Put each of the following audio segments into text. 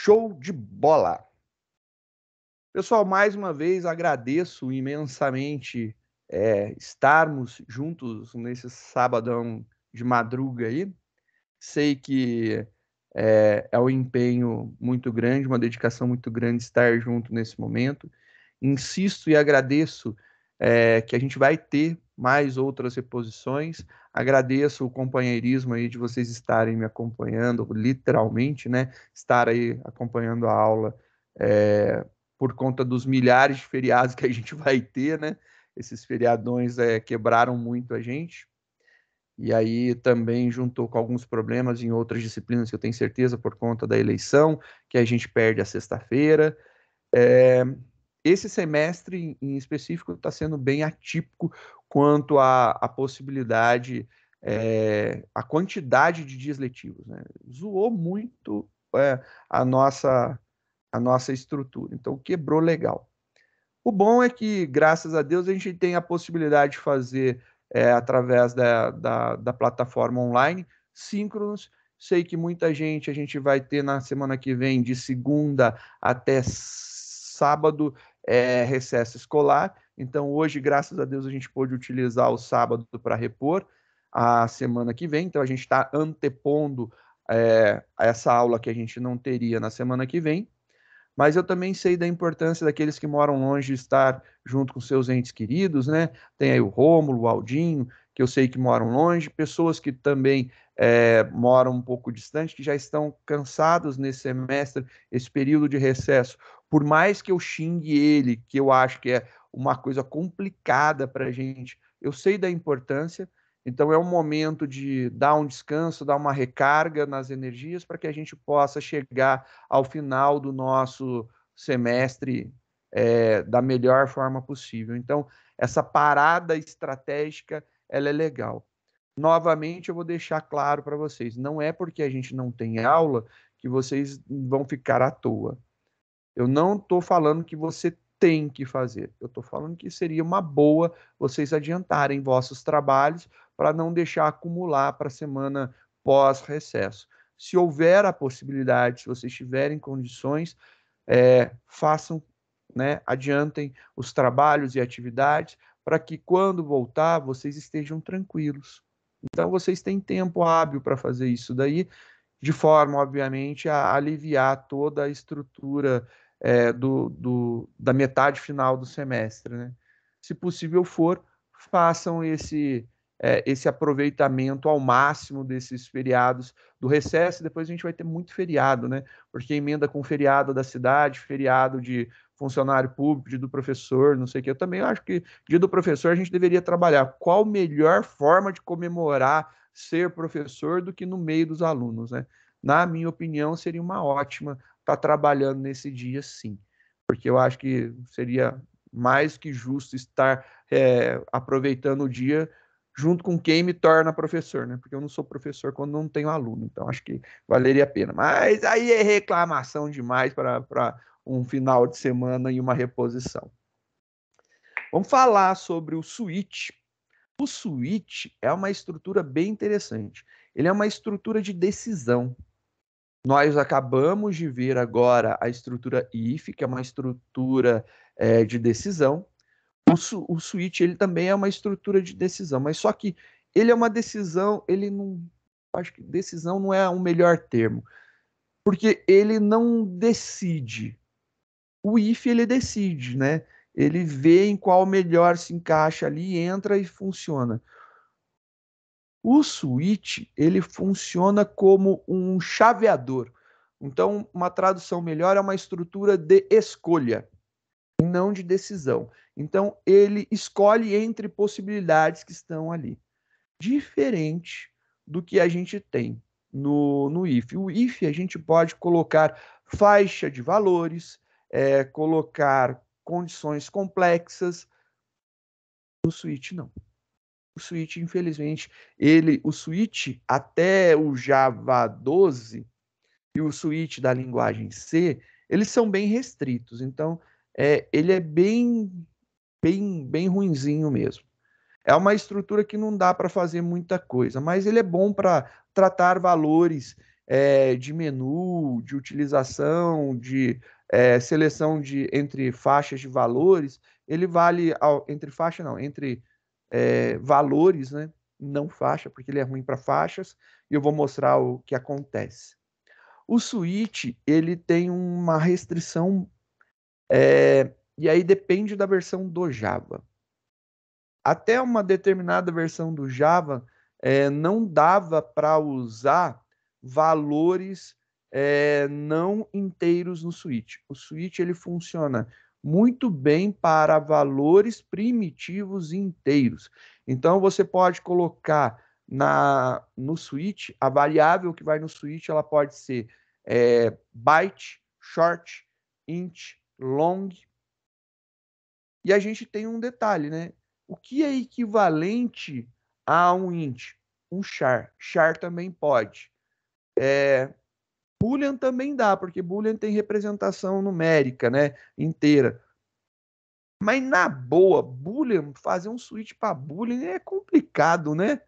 Show de bola! Pessoal, mais uma vez agradeço imensamente estarmos juntos nesse sabadão de madruga aí. Sei que é um empenho muito grande, uma dedicação muito grande estar junto nesse momento. Insisto e agradeço que a gente vai ter mais outras reposições. Agradeço o companheirismo aí de vocês estarem me acompanhando, literalmente, né? Estar aí acompanhando a aula por conta dos milhares de feriados que a gente vai ter, né? Esses feriadões quebraram muito a gente. E aí também juntou com alguns problemas em outras disciplinas que eu tenho certeza por conta da eleição, que a gente perde a sexta-feira. Esse semestre em específico está sendo bem atípico quanto à possibilidade, a quantidade de dias letivos, né? Zoou muito a nossa estrutura, então quebrou legal. O bom é que, graças a Deus, a gente tem a possibilidade de fazer através da plataforma online, síncronos. Sei que muita gente a gente vai ter na semana que vem, de segunda até sábado, recesso escolar. Então, hoje, graças a Deus, a gente pôde utilizar o sábado para repor a semana que vem. Então, a gente está antepondo essa aula que a gente não teria na semana que vem. Mas eu também sei da importância daqueles que moram longe de estar junto com seus entes queridos, né? Tem aí o Rômulo, o Aldinho, que eu sei que moram longe, pessoas que também moram um pouco distante, que já estão cansados nesse semestre, esse período de recesso. Por mais que eu xingue ele, que eu acho que é uma coisa complicada para a gente, eu sei da importância. Então é um momento de dar um descanso, dar uma recarga nas energias para que a gente possa chegar ao final do nosso semestre da melhor forma possível. Então, essa parada estratégica, ela é legal. Novamente, eu vou deixar claro para vocês, não é porque a gente não tem aula que vocês vão ficar à toa. Eu não estou falando que você tem que fazer. Eu estou falando que seria uma boa vocês adiantarem vossos trabalhos para não deixar acumular para a semana pós-recesso. Se houver a possibilidade, se vocês tiverem condições, façam, né, adiantem os trabalhos e atividades para que quando voltar vocês estejam tranquilos. Então vocês têm tempo hábil para fazer isso daí, de forma, obviamente, a aliviar toda a estrutura da metade final do semestre, né? Se possível for, façam esse aproveitamento ao máximo desses feriados do recesso, e depois a gente vai ter muito feriado, né? Porque emenda com feriado da cidade, feriado de funcionário público, dia do professor, não sei o que. Eu também acho que dia do professor a gente deveria trabalhar. Qual melhor forma de comemorar ser professor do que no meio dos alunos, né? Na minha opinião, seria uma ótima estar trabalhando nesse dia, sim, porque eu acho que seria mais que justo estar aproveitando o dia junto com quem me torna professor, né? Porque eu não sou professor quando não tenho aluno, então acho que valeria a pena. Mas aí é reclamação demais para um final de semana e uma reposição. Vamos falar sobre o switch. O switch é uma estrutura bem interessante. Ele é uma estrutura de decisão. Nós acabamos de ver agora a estrutura if, que é uma estrutura de decisão. O switch ele também é uma estrutura de decisão, mas só que ele é uma decisão, ele não, acho que decisão não é o melhor termo, porque ele não decide. O if ele decide, né? Ele vê em qual melhor se encaixa ali, entra e funciona. O switch ele funciona como um chaveador. Então, uma tradução melhor é uma estrutura de escolha, não de decisão. Então, ele escolhe entre possibilidades que estão ali. Diferente do que a gente tem no if. O if a gente pode colocar faixa de valores, colocar condições complexas. No switch, não. O switch, infelizmente, o switch até o Java 12 e o switch da linguagem C, eles são bem restritos. Então, ele é bem ruinzinho mesmo. É uma estrutura que não dá para fazer muita coisa, mas ele é bom para tratar valores de menu, de utilização, de seleção entre faixas de valores, ele vale entre faixa não, entre valores, né? Não faixa, porque ele é ruim para faixas, e eu vou mostrar o que acontece. O switch, ele tem uma restrição, e aí depende da versão do Java. Até uma determinada versão do Java, não dava para usar valores não inteiros no switch. O switch ele funciona muito bem para valores primitivos inteiros. Então você pode colocar no switch, a variável que vai no switch, ela pode ser byte, short, int, long. E a gente tem um detalhe, né? O que é equivalente a um int? Um char. Char também pode. Boolean também dá, porque Boolean tem representação numérica, né? Inteira. Mas na boa, Boolean, fazer um switch para Boolean é complicado, né?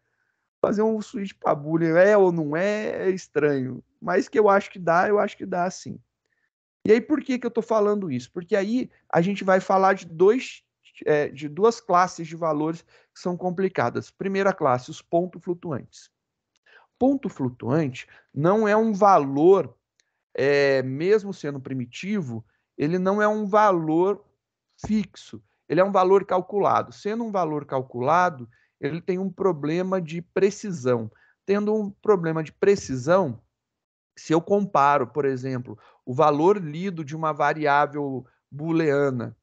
Fazer um switch para Boolean ou não é estranho. Mas que eu acho que dá, eu acho que dá sim. E aí, por que eu estou falando isso? Porque aí a gente vai falar de duas classes de valores que são complicadas. Primeira classe, os pontos flutuantes. Ponto flutuante não é um valor, mesmo sendo primitivo, ele não é um valor fixo, ele é um valor calculado. Sendo um valor calculado, ele tem um problema de precisão. Tendo um problema de precisão, se eu comparo, por exemplo, o valor lido de uma variável booleana,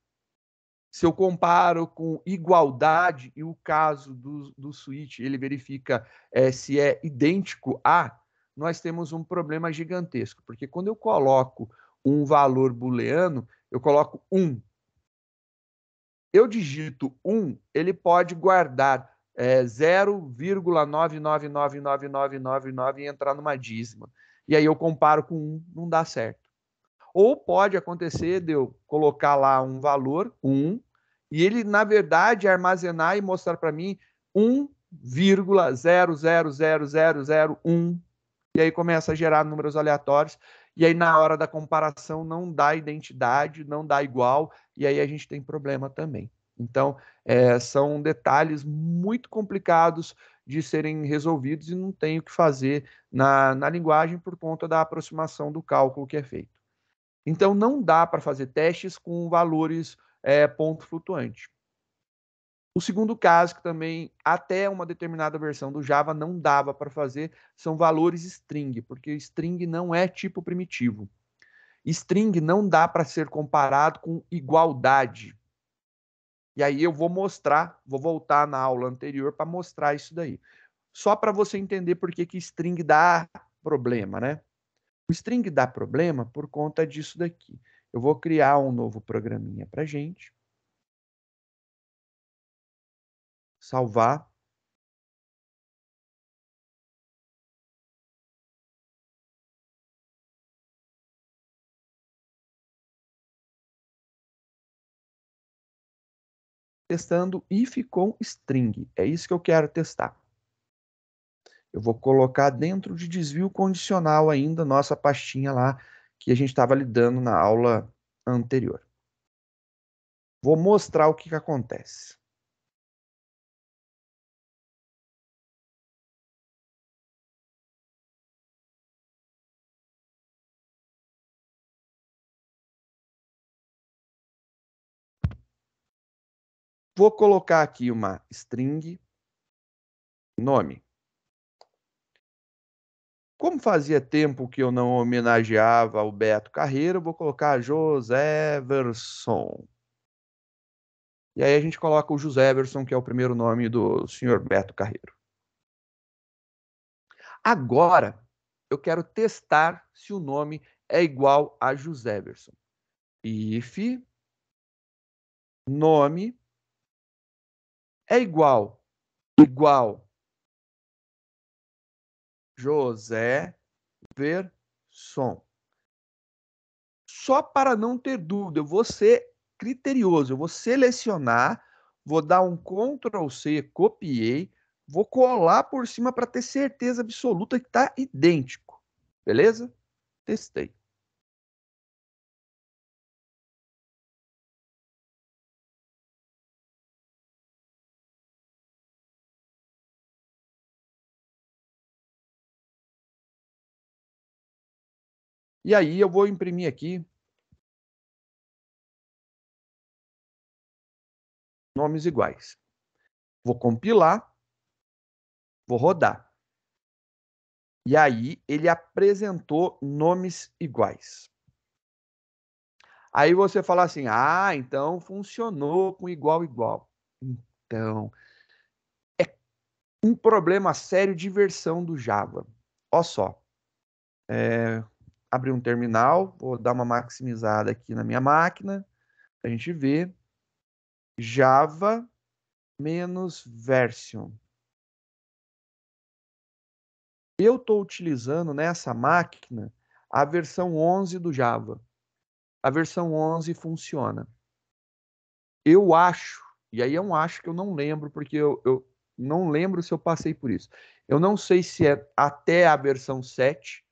se eu comparo com igualdade e o caso do switch, ele verifica se é idêntico a, nós temos um problema gigantesco, porque quando eu coloco um valor booleano, eu coloco 1. Eu digito 1, ele pode guardar 0,999999 e entrar numa dízima. E aí eu comparo com 1, não dá certo. Ou pode acontecer de eu colocar lá um valor, 1, e ele, na verdade, armazenar e mostrar para mim 1,000001, e aí começa a gerar números aleatórios, e aí na hora da comparação não dá identidade, não dá igual, e aí a gente tem problema também. Então, são detalhes muito complicados de serem resolvidos e não tem o que fazer na linguagem por conta da aproximação do cálculo que é feito. Então, não dá para fazer testes com valores ponto flutuante. O segundo caso, que também até uma determinada versão do Java não dava para fazer, são valores string, porque string não é tipo primitivo. String não dá para ser comparado com igualdade. E aí eu vou mostrar, vou voltar na aula anterior para mostrar isso daí. Só para você entender por que string dá problema, né? O string dá problema por conta disso daqui. Eu vou criar um novo programinha para gente. Salvar. Testando if com string. É isso que eu quero testar. Eu vou colocar dentro de desvio condicional ainda nossa pastinha lá que a gente estava lidando na aula anterior. Vou mostrar o que acontece. Vou colocar aqui uma string, nome. Como fazia tempo que eu não homenageava o Beto Carreiro, eu vou colocar José Verson. E aí a gente coloca o José Everson, que é o primeiro nome do senhor Beto Carreiro. Agora, eu quero testar se o nome é igual a José Everson. If nome é igual José Verson. Só para não ter dúvida, eu vou ser criterioso, eu vou selecionar, vou dar um Ctrl C, copiei, vou colar por cima para ter certeza absoluta que está idêntico. Beleza? Testei. E aí eu vou imprimir aqui nomes iguais. Vou compilar, vou rodar. E aí ele apresentou nomes iguais. Aí você fala assim, ah, então funcionou com igual, igual. Então, é um problema sério de versão do Java. Olha só, abrir um terminal, vou dar uma maximizada aqui na minha máquina, a gente vê Java menos version. Eu estou utilizando nessa máquina a versão 11 do Java. A versão 11 funciona. Eu acho, e aí é um acho que eu não lembro, porque eu não lembro se eu passei por isso. Eu não sei se é até a versão 7,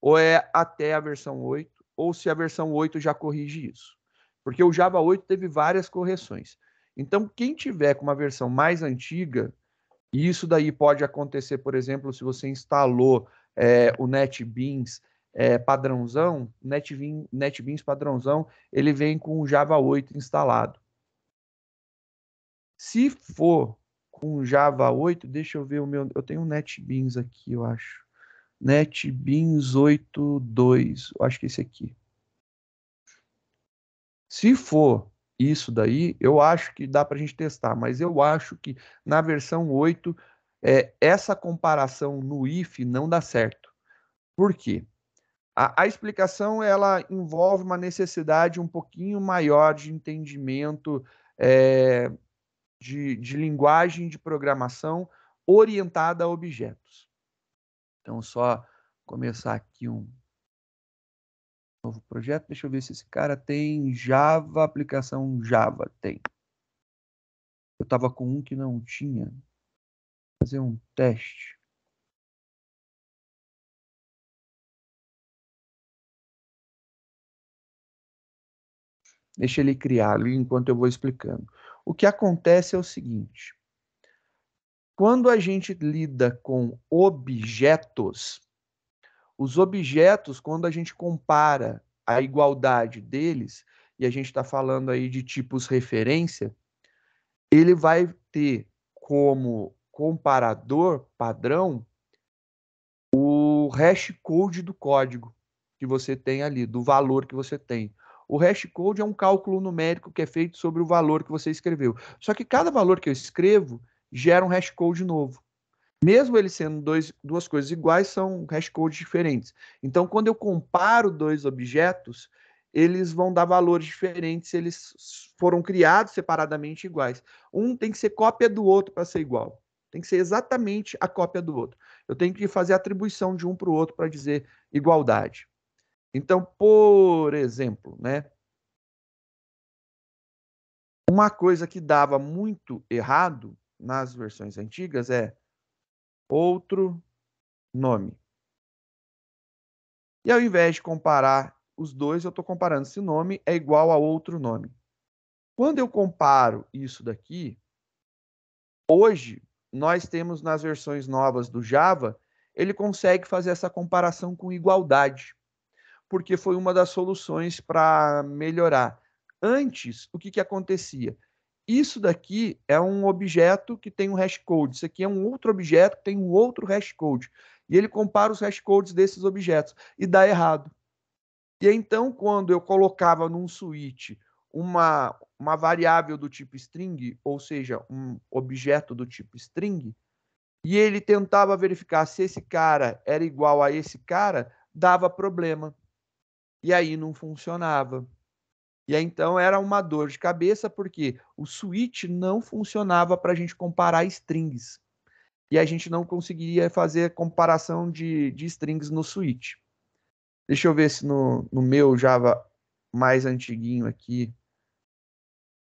ou é até a versão 8, ou se a versão 8 já corrige isso. Porque o Java 8 teve várias correções. Então, quem tiver com uma versão mais antiga, e isso daí pode acontecer, por exemplo, se você instalou o NetBeans padrãozão, NetBeans padrãozão, ele vem com o Java 8 instalado. Se for com Java 8, deixa eu ver o meu. Eu tenho um NetBeans aqui, eu acho. NetBeans 8.2, eu acho que esse aqui. Se for isso daí, eu acho que dá para a gente testar, mas eu acho que na versão 8, essa comparação no if não dá certo. Por quê? A explicação ela envolve uma necessidade um pouquinho maior de entendimento de linguagem de programação orientada a objetos. Então, só começar aqui um novo projeto. Deixa eu ver se esse cara tem Java, aplicação Java. Tem. Eu estava com um que não tinha. Vou fazer um teste. Deixa ele criar ali enquanto eu vou explicando. O que acontece é o seguinte. Quando a gente lida com objetos, os objetos, quando a gente compara a igualdade deles, e a gente está falando aí de tipos referência, ele vai ter como comparador padrão o hash code do código que você tem ali, do valor que você tem. O hash code é um cálculo numérico que é feito sobre o valor que você escreveu. Só que cada valor que eu escrevo gera um hash code novo. Mesmo eles sendo duas coisas iguais, são hash codes diferentes. Então, quando eu comparo dois objetos, eles vão dar valores diferentes se eles foram criados separadamente iguais. Um tem que ser cópia do outro para ser igual. Tem que ser exatamente a cópia do outro. Eu tenho que fazer atribuição de um para o outro para dizer igualdade. Então, por exemplo, né, uma coisa que dava muito errado nas versões antigas é outro nome. E ao invés de comparar os dois, eu estou comparando se o nome é igual a outro nome. Quando eu comparo isso daqui, hoje nós temos nas versões novas do Java, ele consegue fazer essa comparação com igualdade, porque foi uma das soluções para melhorar. Antes, o que, que acontecia? Isso daqui é um objeto que tem um hash code, isso aqui é um outro objeto que tem um outro hash code. E ele compara os hash codes desses objetos e dá errado. E então, quando eu colocava num switch uma variável do tipo string, ou seja, um objeto do tipo string, e ele tentava verificar se esse cara era igual a esse cara, dava problema. E aí não funcionava. E aí, então era uma dor de cabeça, porque o switch não funcionava para a gente comparar strings. E a gente não conseguiria fazer comparação de strings no switch. Deixa eu ver se no meu Java mais antiguinho aqui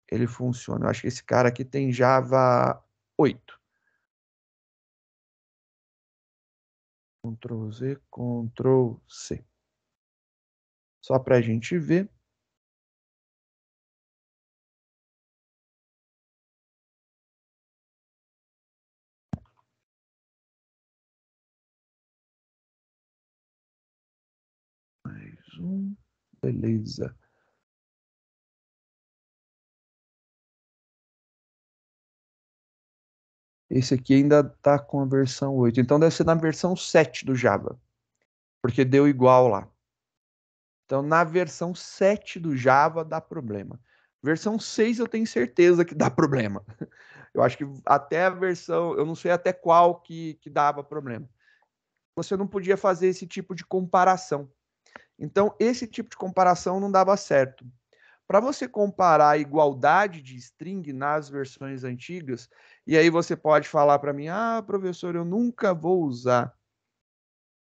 ele funciona. Eu acho que esse cara aqui tem Java 8. Ctrl Z, Ctrl C. Só para a gente ver. Mais um. Beleza. Esse aqui ainda está com a versão 8. Então deve ser na versão 7 do Java. Porque deu igual lá. Então, na versão 7 do Java dá problema. Versão 6 eu tenho certeza que dá problema. Eu acho que até a versão, eu não sei até qual que dava problema. Você não podia fazer esse tipo de comparação. Então, esse tipo de comparação não dava certo. Para você comparar a igualdade de string nas versões antigas, e aí você pode falar para mim, professor, eu nunca vou usar.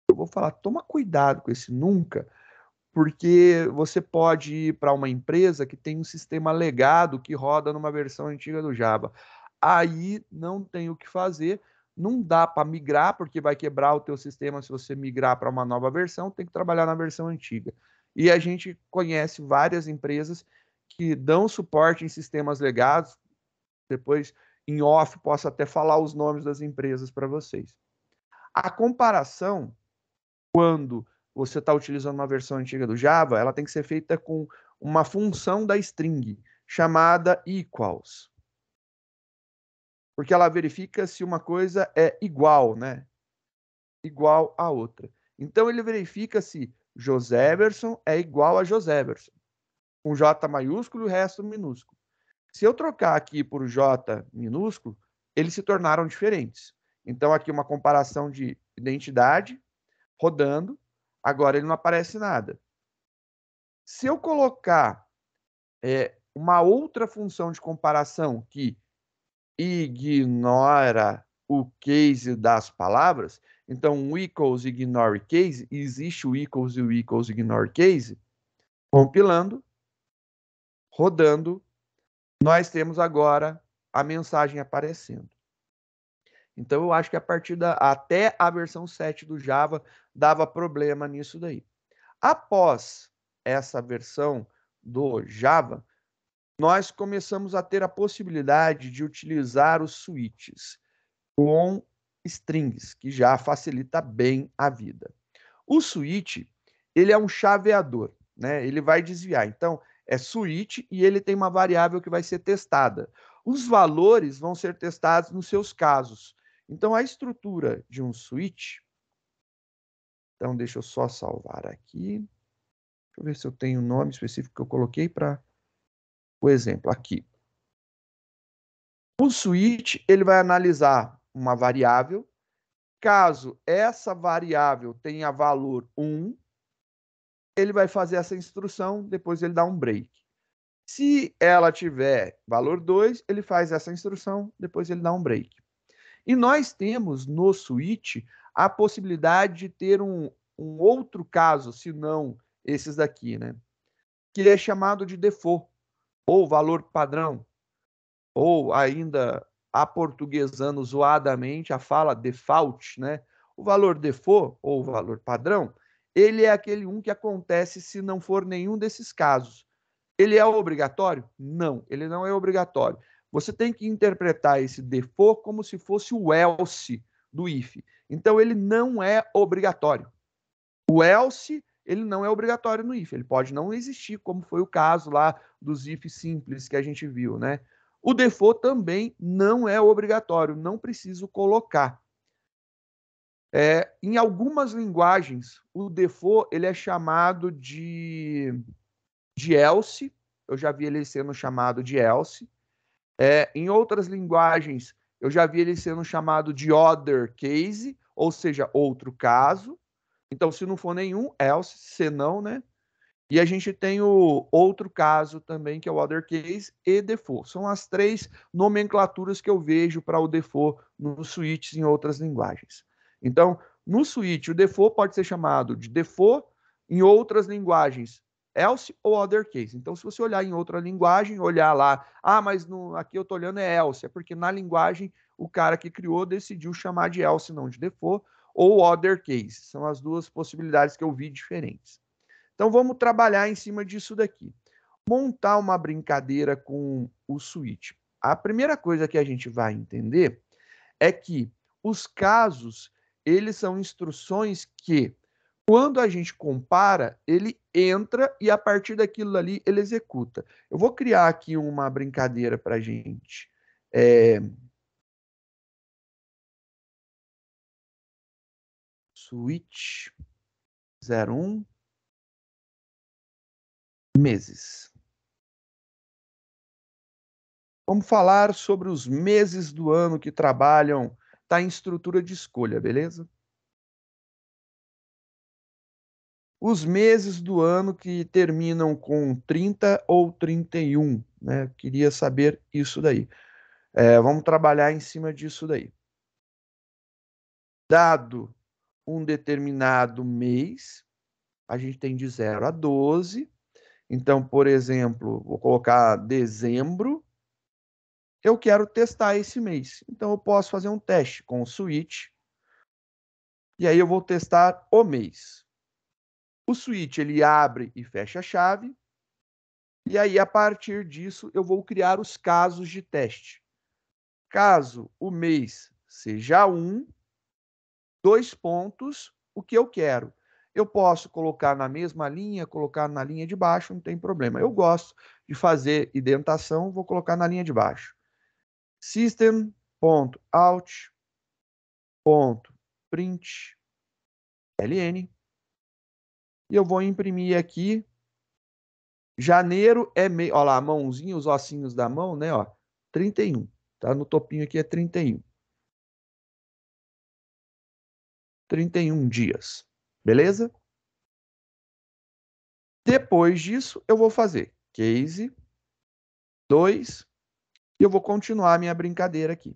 Eu vou falar, toma cuidado com esse nunca, porque você pode ir para uma empresa que tem um sistema legado que roda numa versão antiga do Java. Aí não tem o que fazer, não dá para migrar, porque vai quebrar o teu sistema se você migrar para uma nova versão, tem que trabalhar na versão antiga. E a gente conhece várias empresas que dão suporte em sistemas legados, depois em off posso até falar os nomes das empresas para vocês. A comparação, quando você está utilizando uma versão antiga do Java, ela tem que ser feita com uma função da string chamada equals. Porque ela verifica se uma coisa é igual, né? Igual a outra. Então ele verifica se Joséverson é igual a Joséverson, com J maiúsculo e o resto minúsculo. Se eu trocar aqui por J minúsculo, eles se tornaram diferentes. Então aqui uma comparação de identidade rodando, agora ele não aparece nada. Se eu colocar uma outra função de comparação que ignora o case das palavras, então o equals ignore case, existe o equals e o equals ignore case, compilando, rodando, nós temos agora a mensagem aparecendo. Então eu acho que a partir até a versão 7 do Java dava problema nisso daí. Após essa versão do Java, nós começamos a ter a possibilidade de utilizar os switches com strings, que já facilita bem a vida. O switch, ele é um chaveador, né? Ele vai desviar. Então, é switch e ele tem uma variável que vai ser testada. Os valores vão ser testados nos seus casos. Então, a estrutura de um switch... Então, deixa eu só salvar aqui. Deixa eu ver se eu tenho o nome específico que eu coloquei para o exemplo aqui. O switch, ele vai analisar uma variável. Caso essa variável tenha valor 1, ele vai fazer essa instrução, depois ele dá um break. Se ela tiver valor 2, ele faz essa instrução, depois ele dá um break. E nós temos no switch a possibilidade de ter um outro caso, se não esses daqui, né? Que é chamado de default, ou valor padrão, ou ainda aportuguesando zoadamente a fala default, né? O valor default, ou o valor padrão, ele é aquele que acontece se não for nenhum desses casos. Ele é obrigatório? Não, ele não é obrigatório. Você tem que interpretar esse default como se fosse o else do if. Então, ele não é obrigatório. O else, ele não é obrigatório no if. Ele pode não existir, como foi o caso lá dos if simples que a gente viu, né? O default também não é obrigatório, não preciso colocar. Em algumas linguagens, o default ele é chamado de else. Eu já vi ele sendo chamado de else. Em outras linguagens, eu já vi ele sendo chamado de other case, ou seja, outro caso. Então, se não for nenhum, else, senão, né? E a gente tem o outro caso também, que é o other case e default. São as três nomenclaturas que eu vejo para o default nos switches em outras linguagens. Então, no switch, o default pode ser chamado de default, em outras linguagens, else ou other case. Então, se você olhar em outra linguagem, olhar lá, mas aqui eu estou olhando é else, é porque na linguagem o cara que criou decidiu chamar de else, não de default. ou other case. São as duas possibilidades que eu vi diferentes. Então, vamos trabalhar em cima disso daqui. Montar uma brincadeira com o switch. A primeira coisa que a gente vai entender é que os casos, eles são instruções que, quando a gente compara, ele entra e a partir daquilo ali ele executa. Eu vou criar aqui uma brincadeira para a gente. Switch 01 meses. Vamos falar sobre os meses do ano que trabalham, tá em estrutura de escolha, beleza? Os meses do ano que terminam com 30 ou 31, né? Queria saber isso daí. Vamos trabalhar em cima disso daí. Dado um determinado mês, a gente tem de 0 a 12. Então, por exemplo, vou colocar dezembro. Eu quero testar esse mês. Então, eu posso fazer um teste com o switch. E aí eu vou testar o mês. O switch, ele abre e fecha a chave. E aí, a partir disso, eu vou criar os casos de teste. Caso o mês seja 1, 2 pontos, o que eu quero? Eu posso colocar na mesma linha, colocar na linha de baixo, não tem problema. Eu gosto de fazer indentação, vou colocar na linha de baixo. System.out.print ln. E eu vou imprimir aqui. Janeiro é mês. Olha lá, a mãozinha, os ossinhos da mão, né? Ó, 31. Tá? No topinho aqui é 31. 31 dias. Beleza? Depois disso, eu vou fazer case 2 e eu vou continuar a minha brincadeira aqui.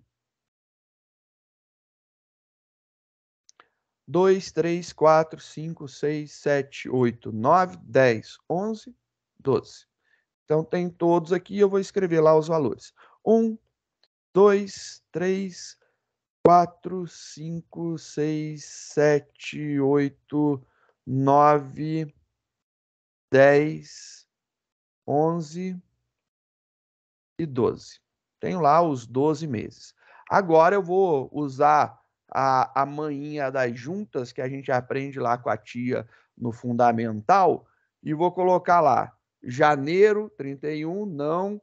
2, 3, 4, 5, 6, 7, 8, 9, 10, 11, 12. Então, tem todos aqui, eu vou escrever lá os valores. 1, 2, 3, 4, 5, 6, 7, 8, 9, 10, 11 e 12. Tenho lá os 12 meses. Agora eu vou usar a manhinha das juntas que a gente aprende lá com a tia no fundamental e vou colocar lá janeiro 31, não.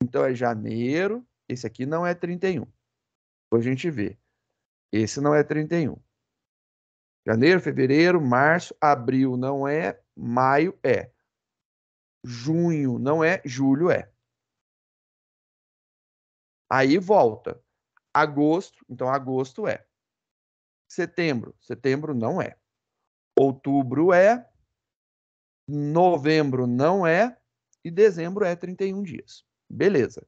Então é janeiro, esse aqui não é 31. Depois a gente vê. Esse não é 31. Janeiro, fevereiro, março, abril não é, maio é. Junho não é, julho é. Aí volta. Agosto, então agosto é. Setembro, setembro não é. Outubro é. Novembro não é. E dezembro é 31 dias. Beleza.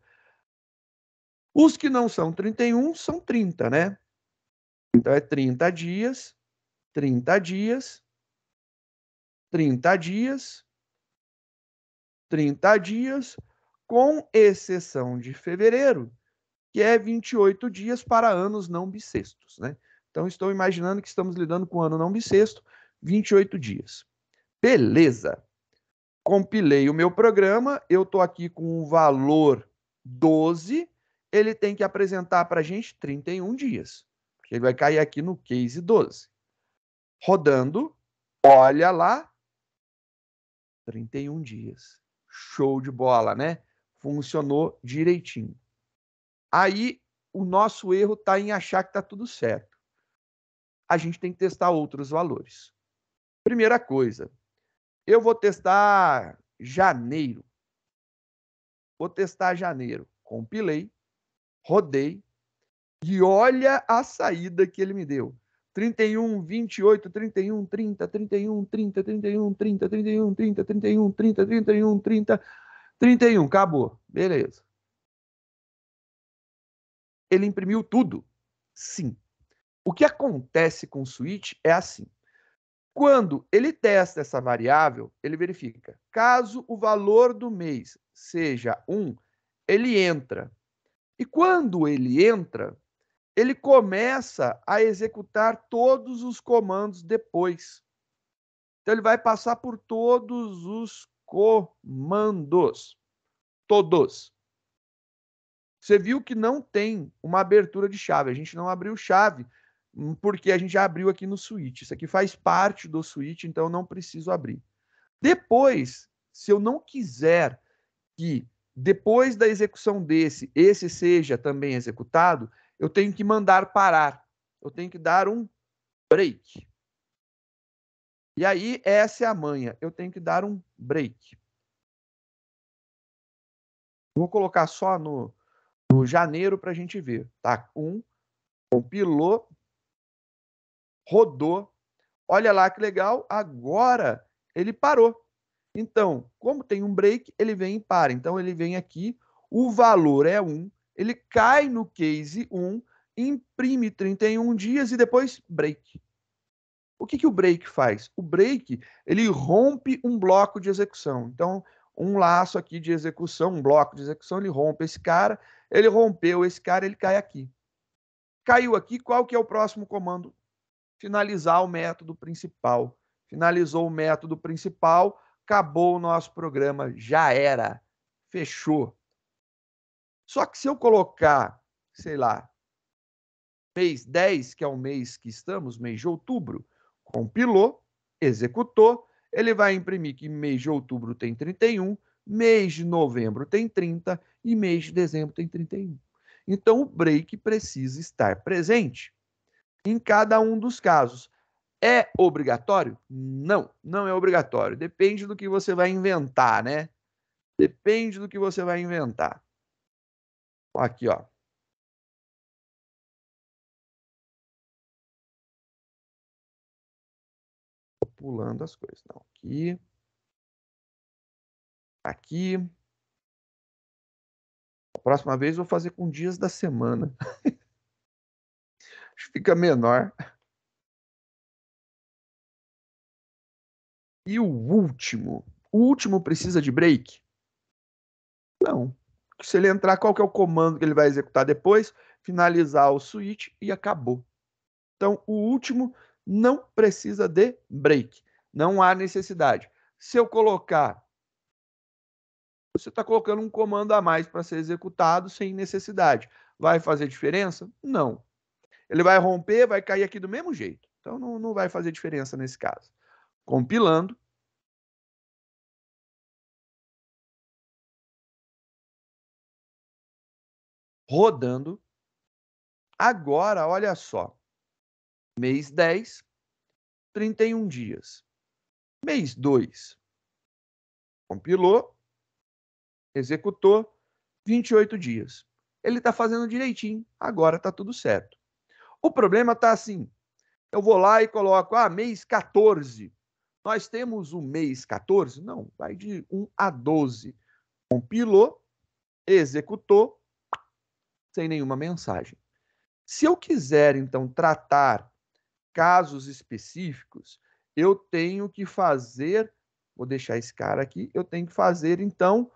Os que não são 31 são 30, né? Então é 30 dias, 30 dias, 30 dias, 30 dias, com exceção de fevereiro, que é 28 dias para anos não bissextos, né? Então, estou imaginando que estamos lidando com ano não bissexto, 28 dias. Beleza. Compilei o meu programa, eu estou aqui com o valor 12, ele tem que apresentar para a gente 31 dias. Ele vai cair aqui no case 12. Rodando, olha lá, 31 dias. Show de bola, né? Funcionou direitinho. Aí, o nosso erro está em achar que está tudo certo. A gente tem que testar outros valores. Primeira coisa, eu vou testar janeiro. Vou testar janeiro. Compilei, rodei e olha a saída que ele me deu. 31, 28, 31, 30, 31, 30, 31, 30, 31, 30, 31, 30, 31, 30, 31. Acabou. Beleza. Ele imprimiu tudo? Sim. O que acontece com o switch é assim. Quando ele testa essa variável, ele verifica. Caso o valor do mês seja 1, ele entra. E quando ele entra, ele começa a executar todos os comandos depois. Então, ele vai passar por todos os comandos. Todos. Você viu que não tem uma abertura de chave. A gente não abriu chave, porque a gente já abriu aqui no switch. Isso aqui faz parte do switch, então eu não preciso abrir. Depois, se eu não quiser que depois da execução esse seja também executado, eu tenho que mandar parar. Eu tenho que dar um break. E aí, essa é a manha. Eu tenho que dar um break. Vou colocar só no janeiro para a gente ver. Tá? Compilou, rodou. Olha lá que legal. Agora ele parou. Então, como tem um break, ele vem e para. Então, ele vem aqui, o valor é 1, ele cai no case 1, imprime 31 dias e depois break. O que o break faz? O break, ele rompe um bloco de execução. Então, um laço aqui de execução, um bloco de execução, ele rompe esse cara, ele rompeu esse cara, ele cai aqui. Caiu aqui, qual que é o próximo comando? Finalizar o método principal. Finalizou o método principal, acabou o nosso programa, já era, fechou. Só que se eu colocar, sei lá, mês 10, que é o mês que estamos, mês de outubro, compilou, executou, ele vai imprimir que mês de outubro tem 31, mês de novembro tem 30 e mês de dezembro tem 31. Então, o break precisa estar presente em cada um dos casos. É obrigatório? Não, não é obrigatório. Depende do que você vai inventar, né? Depende do que você vai inventar. Aqui, ó. Tô pulando as coisas. Não, aqui. Aqui. A próxima vez eu vou fazer com dias da semana. Acho que fica menor. E o último? O último precisa de break? Não. Se ele entrar, qual que é o comando que ele vai executar depois? Finalizar o switch e acabou. Então, o último não precisa de break. Não há necessidade. Se eu colocar... Você está colocando um comando a mais para ser executado sem necessidade. Vai fazer diferença? Não. Ele vai romper, vai cair aqui do mesmo jeito. Então, não vai fazer diferença nesse caso. Compilando. Rodando. Agora, olha só. Mês 10, 31 dias. Mês 2, compilou, executou, 28 dias. Ele está fazendo direitinho, agora está tudo certo. O problema está assim, eu vou lá e coloco, mês 14. Nós temos o mês 14? Não, vai de 1 a 12. Compilou, executou, sem nenhuma mensagem. Se eu quiser, então, tratar casos específicos, eu tenho que fazer, vou deixar esse cara aqui, eu tenho que fazer, então,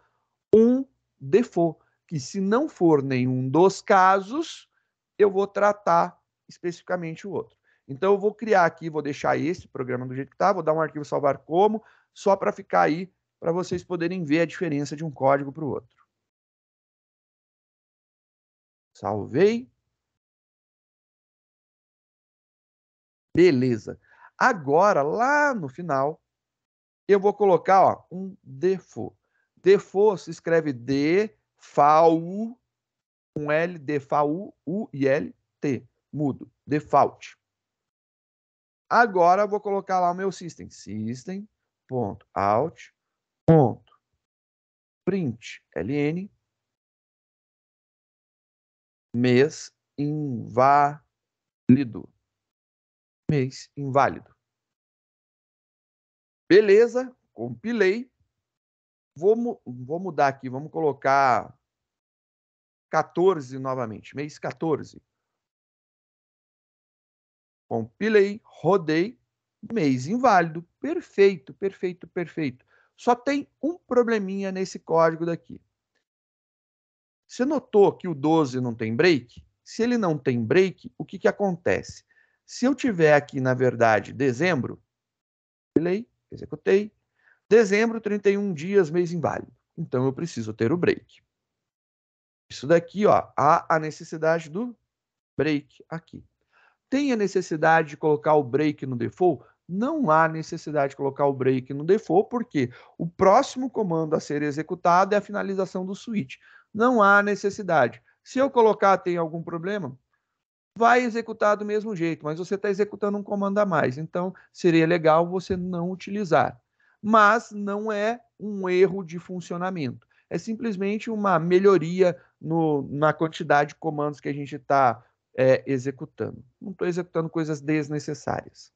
um default, que se não for nenhum dos casos, eu vou tratar especificamente o outro. Então, eu vou criar aqui, vou deixar esse programa do jeito que está, vou dar um arquivo salvar como, só para ficar aí, para vocês poderem ver a diferença de um código para o outro. Salvei. Beleza. Agora, lá no final, eu vou colocar um default. Default se escreve D-F-A-U, um L, D-F-A-U-U-I-L-T, mudo, default. Agora eu vou colocar lá o meu system, system.out.println, mês inválido. Mês inválido. Beleza, compilei. Vou mudar aqui, vamos colocar 14 novamente, mês 14. Compilei, rodei, mês inválido. Perfeito, perfeito, perfeito. Só tem um probleminha nesse código daqui. Você notou que o 12 não tem break? Se ele não tem break, o que que acontece? Se eu tiver aqui, na verdade, dezembro, executei, dezembro, 31 dias, mês inválido. Então, eu preciso ter o break. Isso daqui, ó, há a necessidade do break aqui. Tem a necessidade de colocar o break no default? Não há necessidade de colocar o break no default, porque o próximo comando a ser executado é a finalização do switch. Não há necessidade. Se eu colocar, tem algum problema? Vai executar do mesmo jeito, mas você está executando um comando a mais. Então, seria legal você não utilizar. Mas não é um erro de funcionamento. É simplesmente uma melhoria na quantidade de comandos que a gente está executando. Não estou executando coisas desnecessárias.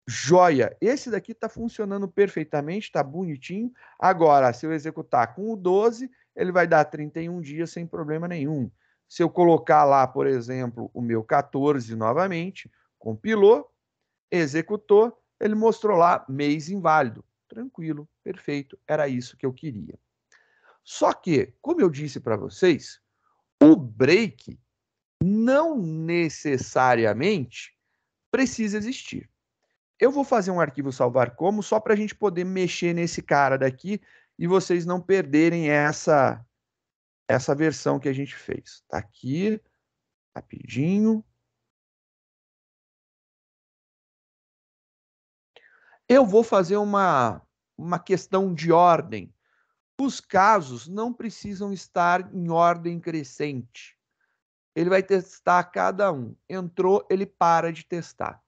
Joia! Esse daqui está funcionando perfeitamente, está bonitinho. Agora, se eu executar com o 12, ele vai dar 31 dias sem problema nenhum. Se eu colocar lá, por exemplo, o meu 14 novamente, compilou, executou, ele mostrou lá mês inválido. Tranquilo, perfeito, era isso que eu queria. Só que, como eu disse para vocês, o break não necessariamente precisa existir. Eu vou fazer um arquivo salvar como só para a gente poder mexer nesse cara daqui e vocês não perderem essa versão que a gente fez. Tá aqui, rapidinho. Eu vou fazer uma questão de ordem. Os casos não precisam estar em ordem crescente. Ele vai testar cada um. Entrou, ele para de testar.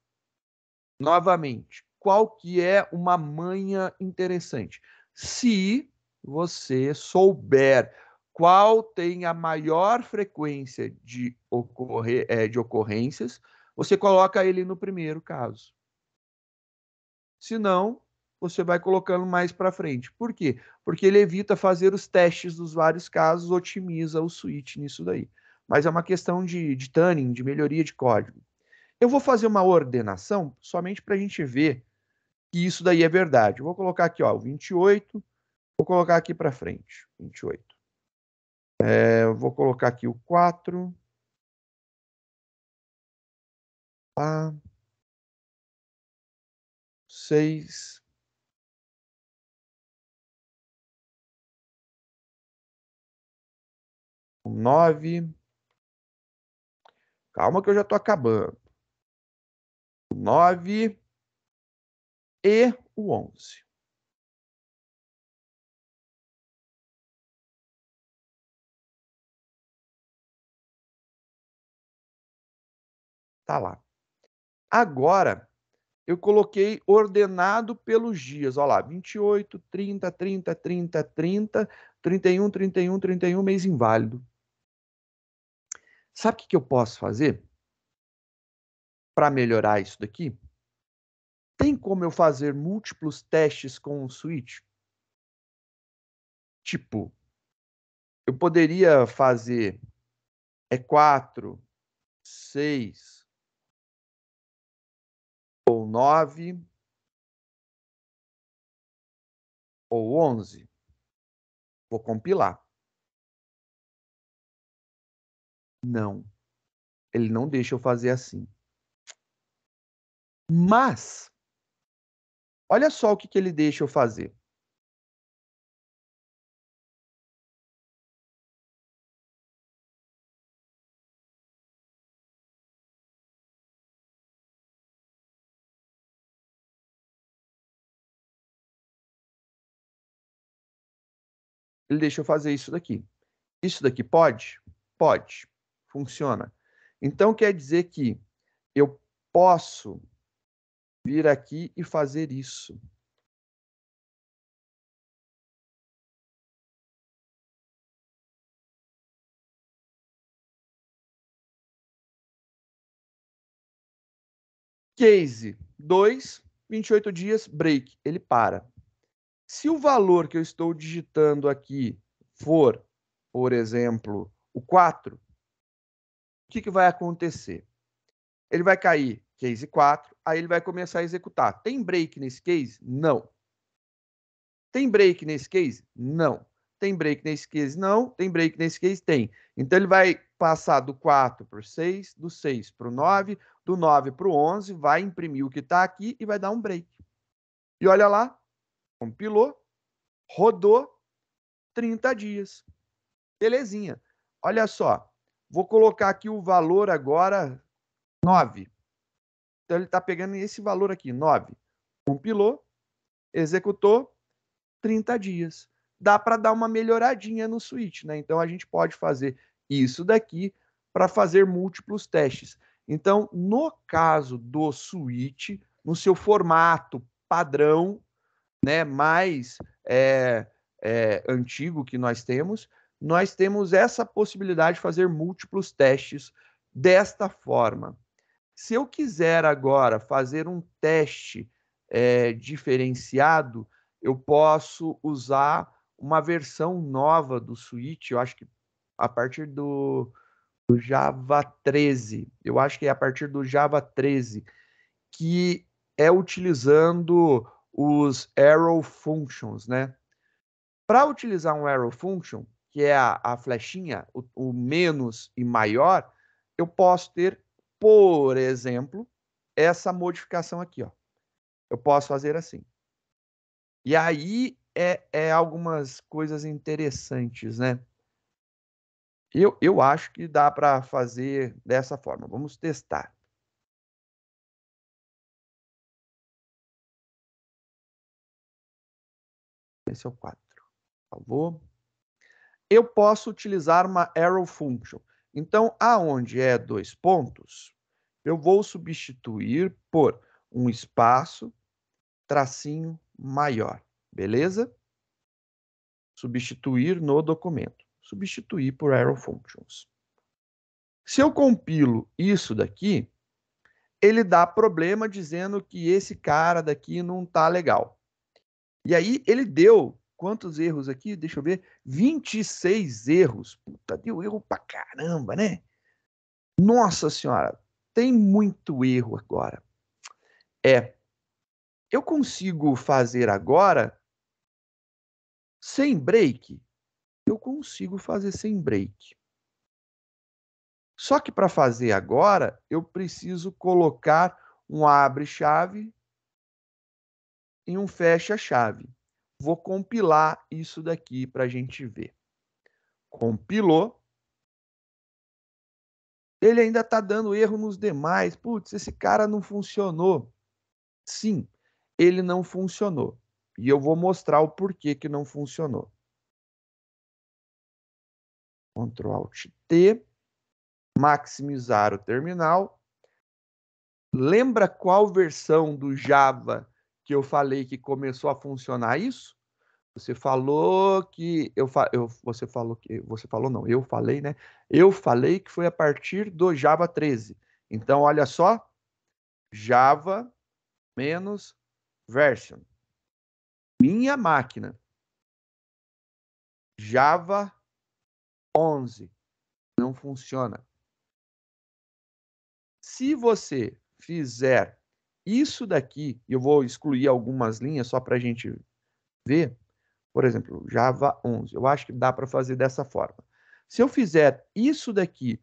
Novamente, qual que é uma manha interessante? Se você souber qual tem a maior frequência de ocorrências, você coloca ele no primeiro caso. Se não, você vai colocando mais para frente. Por quê? Porque ele evita fazer os testes dos vários casos, otimiza o switch nisso daí. Mas é uma questão de tuning, de melhoria de código. Eu vou fazer uma ordenação somente para a gente ver que isso daí é verdade. Eu vou colocar aqui, ó, o 28, vou colocar aqui para frente, 28. Eu vou colocar aqui o 4. Tá. 6. O 9. Calma que eu já estou acabando. O 9 e o 11. Tá lá. Agora, eu coloquei ordenado pelos dias. Olha lá, 28, 30, 30, 30, 30, 31, 31, 31, mês inválido. Sabe o que eu posso fazer para melhorar isso daqui? Tem como eu fazer múltiplos testes com o switch? Tipo, eu poderia fazer 4, 6 ou 9 ou 11. Vou compilar. Não, ele não deixa eu fazer assim. Mas, olha só o que ele deixa eu fazer. Ele deixa eu fazer isso daqui. Isso daqui pode? Pode. Funciona. Então, quer dizer que eu posso vir aqui e fazer isso. Case 2, 28 dias, break, ele para. Se o valor que eu estou digitando aqui for, por exemplo, o 4, o que vai acontecer? Ele vai cair case 4, aí ele vai começar a executar. Tem break nesse case? Não. Tem break nesse case? Não. Tem break nesse case? Não. Tem break nesse case? Tem. Então ele vai passar do 4 para o 6, do 6 para o 9, do 9 para o 11, vai imprimir o que está aqui e vai dar um break. E olha lá, compilou, rodou, 30 dias. Belezinha. Olha só, vou colocar aqui o valor agora, 9. Então, ele está pegando esse valor aqui, 9. Compilou, executou, 30 dias. Dá para dar uma melhoradinha no switch, né? Então, a gente pode fazer isso daqui para fazer múltiplos testes. Então, no caso do switch, no seu formato padrão, né, mais antigo que nós temos essa possibilidade de fazer múltiplos testes desta forma. Se eu quiser agora fazer um teste diferenciado, eu posso usar uma versão nova do switch, eu acho que a partir do Java 13, eu acho que é a partir do Java 13, que é utilizando os arrow functions, né? Para utilizar um arrow function, que é a flechinha, o menos e maior, eu posso ter, por exemplo, essa modificação aqui, ó. Eu posso fazer assim. E aí é algumas coisas interessantes, né? Eu acho que dá para fazer dessa forma. Vamos testar. Esse é o 4. Por favor. Eu posso utilizar uma arrow function. Então, aonde é 2 pontos, eu vou substituir por um espaço, tracinho maior. Beleza? Substituir no documento. Substituir por arrow functions. Se eu compilo isso daqui, ele dá problema dizendo que esse cara daqui não tá legal. E aí ele deu quantos erros aqui? Deixa eu ver. 26 erros. Puta, deu erro pra caramba, né? Nossa senhora, tem muito erro agora. Eu consigo fazer agora sem break? Eu consigo fazer sem break. Só que para fazer agora, eu preciso colocar um abre-chave e um fecha-chave. Vou compilar isso daqui para a gente ver. Compilou. Ele ainda está dando erro nos demais. Putz, esse cara não funcionou. Sim, ele não funcionou. E eu vou mostrar o porquê que não funcionou. Ctrl Alt T. Maximizar o terminal. Lembra qual versão do Java que eu falei que começou a funcionar isso? Você falou que você falou não, eu falei, né? Eu falei que foi a partir do Java 13. Então, olha só, Java menos version. Minha máquina, Java 11, não funciona. Se você fizer isso daqui, eu vou excluir algumas linhas só para a gente ver, por exemplo, Java 11, eu acho que dá para fazer dessa forma. Se eu fizer isso daqui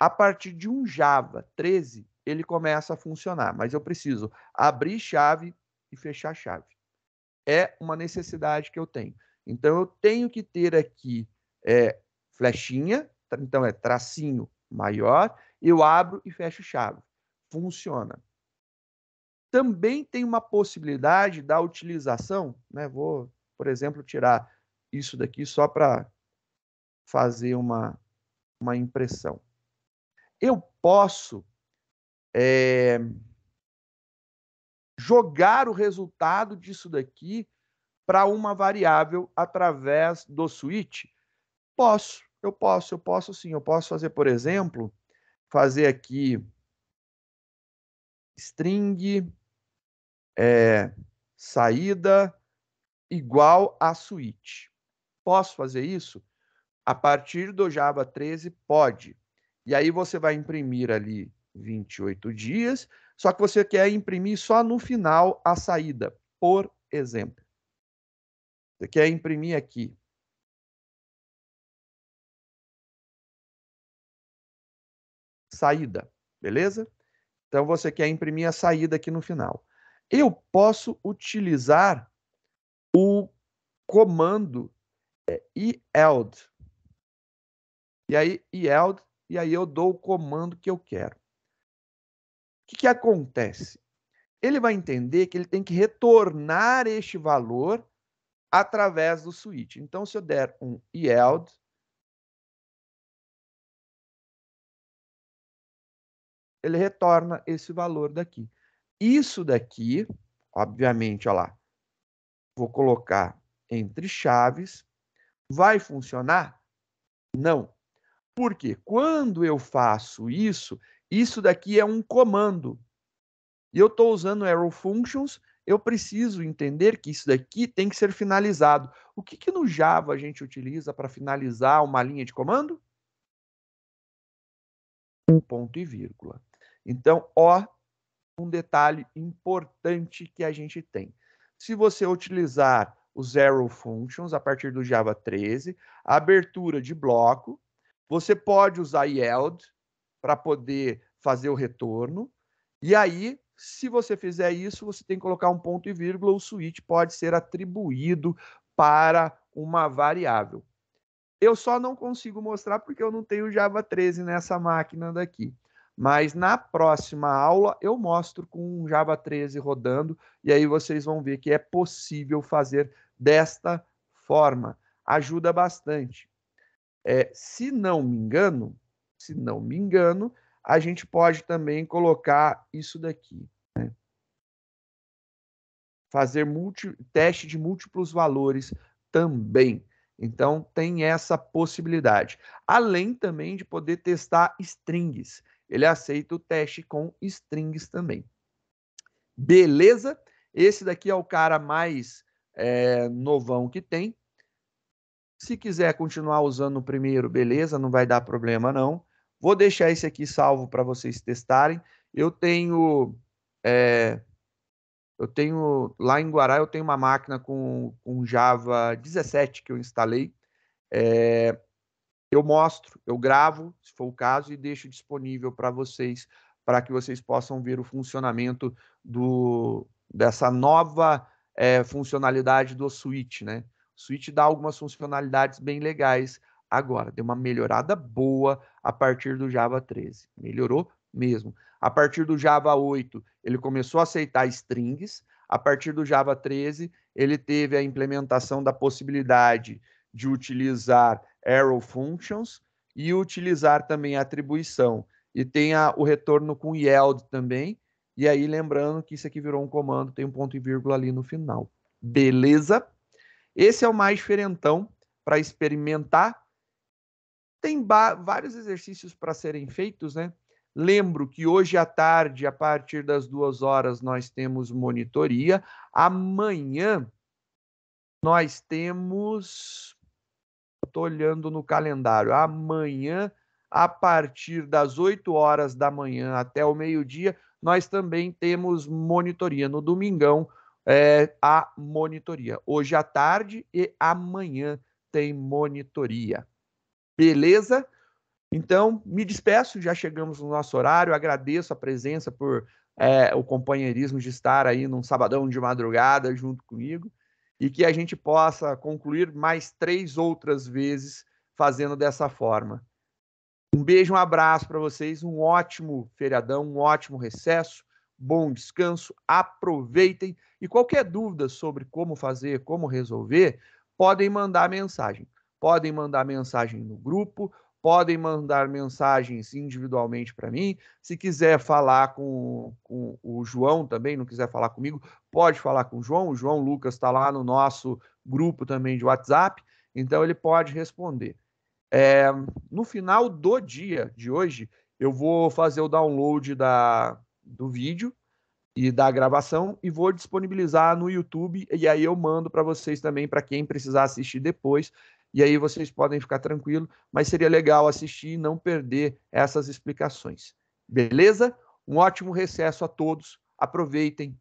a partir de um Java 13, ele começa a funcionar, mas eu preciso abrir chave e fechar chave. É uma necessidade que eu tenho. Então, eu tenho que ter aqui flechinha, então é tracinho maior, eu abro e fecho chave. Funciona. Também tem uma possibilidade da utilização, né? Vou, por exemplo, tirar isso daqui só para fazer uma impressão. Eu posso jogar o resultado disso daqui para uma variável através do switch? Eu posso sim. Eu posso fazer, por exemplo, fazer aqui string saída igual a switch. Posso fazer isso? A partir do Java 13, pode. E aí você vai imprimir ali 28 dias, só que você quer imprimir só no final a saída, por exemplo. Você quer imprimir aqui saída, beleza? Então, você quer imprimir a saída aqui no final. Eu posso utilizar o comando yield. E aí, yield, e aí eu dou o comando que eu quero. O que acontece? Ele vai entender que ele tem que retornar este valor através do switch. Então, se eu der um yield, ele retorna esse valor daqui. Isso daqui, obviamente, olha lá, vou colocar entre chaves. Vai funcionar? Não. Por quê? Quando eu faço isso, isso daqui é um comando. E eu estou usando arrow functions, eu preciso entender que isso daqui tem que ser finalizado. O que no Java a gente utiliza para finalizar uma linha de comando? Um ponto e vírgula. Então, ó, um detalhe importante que a gente tem. Se você utilizar os arrow functions a partir do Java 13, a abertura de bloco, você pode usar yield para poder fazer o retorno. E aí, se você fizer isso, você tem que colocar um ponto e vírgula, o switch pode ser atribuído para uma variável. Eu só não consigo mostrar porque eu não tenho Java 13 nessa máquina daqui. Mas na próxima aula eu mostro com um Java 13 rodando e aí vocês vão ver que é possível fazer desta forma. Ajuda bastante. Se não me engano, a gente pode também colocar isso daqui, né? Fazer teste de múltiplos valores também. Então, tem essa possibilidade. Além também de poder testar strings. Ele aceita o teste com strings também. Beleza? Esse daqui é o cara mais novão que tem. Se quiser continuar usando o primeiro, beleza, não vai dar problema não. Vou deixar esse aqui salvo para vocês testarem. Eu tenho lá em Guará, eu tenho uma máquina com Java 17 que eu instalei. Eu mostro, eu gravo, se for o caso, e deixo disponível para vocês, para que vocês possam ver o funcionamento dessa nova funcionalidade do Switch, né? O Switch dá algumas funcionalidades bem legais agora. Deu uma melhorada boa a partir do Java 13. Melhorou mesmo. A partir do Java 8, ele começou a aceitar strings. A partir do Java 13, ele teve a implementação da possibilidade de utilizar arrow functions e utilizar também a atribuição. E tem o retorno com yield também. E aí, lembrando que isso aqui virou um comando, tem um ponto e vírgula ali no final. Beleza? Esse é o mais diferentão para experimentar. Tem vários exercícios para serem feitos, né? Lembro que hoje à tarde, a partir das 2 horas, nós temos monitoria. Amanhã, nós temos... Estou olhando no calendário. Amanhã, a partir das 8 horas da manhã até o meio-dia, nós também temos monitoria. No domingão, a monitoria. Hoje à tarde e amanhã tem monitoria. Beleza? Então, me despeço, já chegamos no nosso horário. Agradeço a presença por o companheirismo de estar aí num sabadão de madrugada junto comigo e que a gente possa concluir mais 3 outras vezes fazendo dessa forma. Um beijo, um abraço para vocês, um ótimo feriadão, um ótimo recesso, bom descanso, aproveitem e qualquer dúvida sobre como fazer, como resolver, podem mandar mensagem. Podem mandar mensagem no grupo, podem mandar mensagens individualmente para mim. Se quiser falar com o João também, não quiser falar comigo, pode falar com o João. O João Lucas está lá no nosso grupo também de WhatsApp, então ele pode responder. No final do dia de hoje, eu vou fazer o download do vídeo e da gravação e vou disponibilizar no YouTube e aí eu mando para vocês também, para quem precisar assistir depois. E aí vocês podem ficar tranquilos, mas seria legal assistir e não perder essas explicações. Beleza? Um ótimo recesso a todos. Aproveitem.